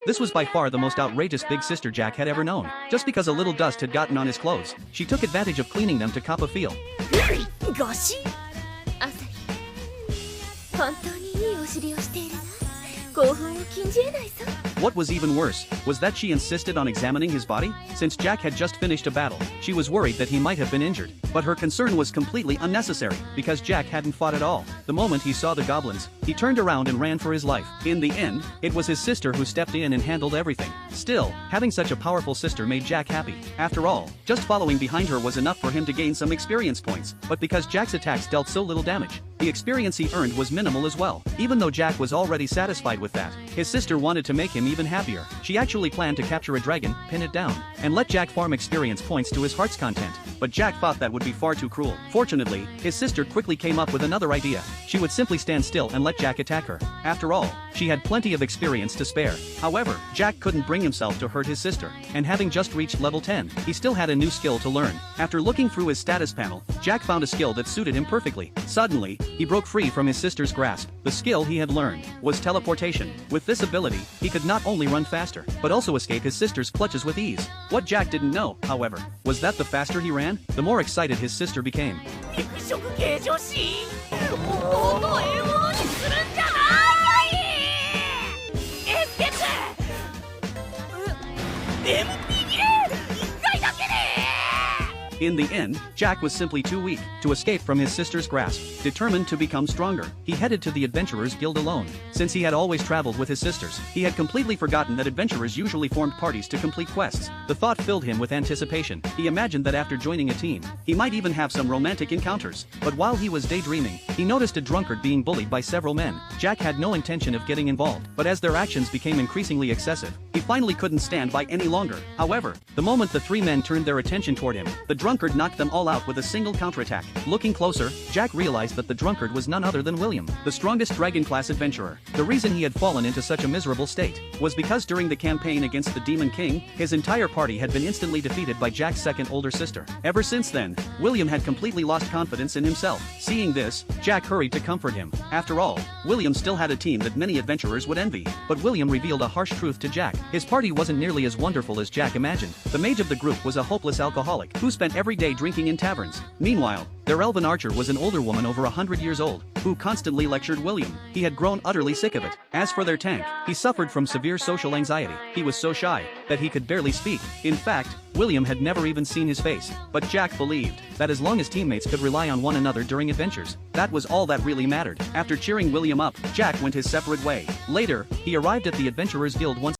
This was by far the most outrageous big sister Jack had ever known. Just because a little dust had gotten on his clothes, she took advantage of cleaning them to cop a feel. ゴシアサヒ本当にいいお尻をしているな興奮を禁じ得ないさ What was even worse was that she insisted on examining his body. Since Jack had just finished a battle, she was worried that he might have been injured. But her concern was completely unnecessary, because Jack hadn't fought at all. The moment he saw the goblins, he turned around and ran for his life. In the end, it was his sister who stepped in and handled everything. Still, having such a powerful sister made Jack happy. After all, just following behind her was enough for him to gain some experience points. But because Jack's attacks dealt so little damage, the experience he earned was minimal as well. Even though Jack was already satisfied with that, his sister wanted to make him even happier. She actually planned to capture a dragon, pin it down, and let Jack farm experience points to his heart's content. But Jack thought that would be far too cruel. Fortunately, his sister quickly came up with another idea. She would simply stand still and let Jack attack her. After all, she had plenty of experience to spare. However, Jack couldn't bring himself to hurt his sister, and having just reached level 10, he still had a new skill to learn. After looking through his status panel, Jack found a skill that suited him perfectly. Suddenly, he broke free from his sister's grasp. The skill he had learned was teleportation. With this ability, he could not only run faster, but also escape his sister's clutches with ease. What Jack didn't know, however, was that the faster he ran, the more excited his sister became. 肉食系女子もっと獲物にするんじゃないエスケープ MPA 1回だけで In the end, Jack was simply too weak to escape from his sister's grasp. Determined to become stronger, he headed to the Adventurers Guild alone. Since he had always traveled with his sisters, he had completely forgotten that adventurers usually formed parties to complete quests. The thought filled him with anticipation. He imagined that after joining a team, he might even have some romantic encounters. But while he was daydreaming, he noticed a drunkard being bullied by several men. Jack had no intention of getting involved, but as their actions became increasingly excessive, he finally couldn't stand by any longer. However, the moment the three men turned their attention toward him, the drunkard knocked them all out with a single counterattack. Looking closer, Jack realized that the drunkard was none other than William, the strongest dragon-class adventurer. The reason he had fallen into such a miserable state was because during the campaign against the Demon King, his entire party had been instantly defeated by Jack's second older sister. Ever since then, William had completely lost confidence in himself. Seeing this, Jack hurried to comfort him. After all, William still had a team that many adventurers would envy. But William revealed a harsh truth to Jack. His party wasn't nearly as wonderful as Jack imagined. The mage of the group was a hopeless alcoholic who spent every day drinking in taverns. Meanwhile, their elven archer was an older woman over 100 years old, who constantly lectured William. He had grown utterly sick of it. As for their tank, he suffered from severe social anxiety. He was so shy that he could barely speak. In fact, William had never even seen his face. But Jack believed that as long as teammates could rely on one another during adventures, that was all that really mattered. After cheering William up, Jack went his separate way. Later, he arrived at the Adventurers Guild once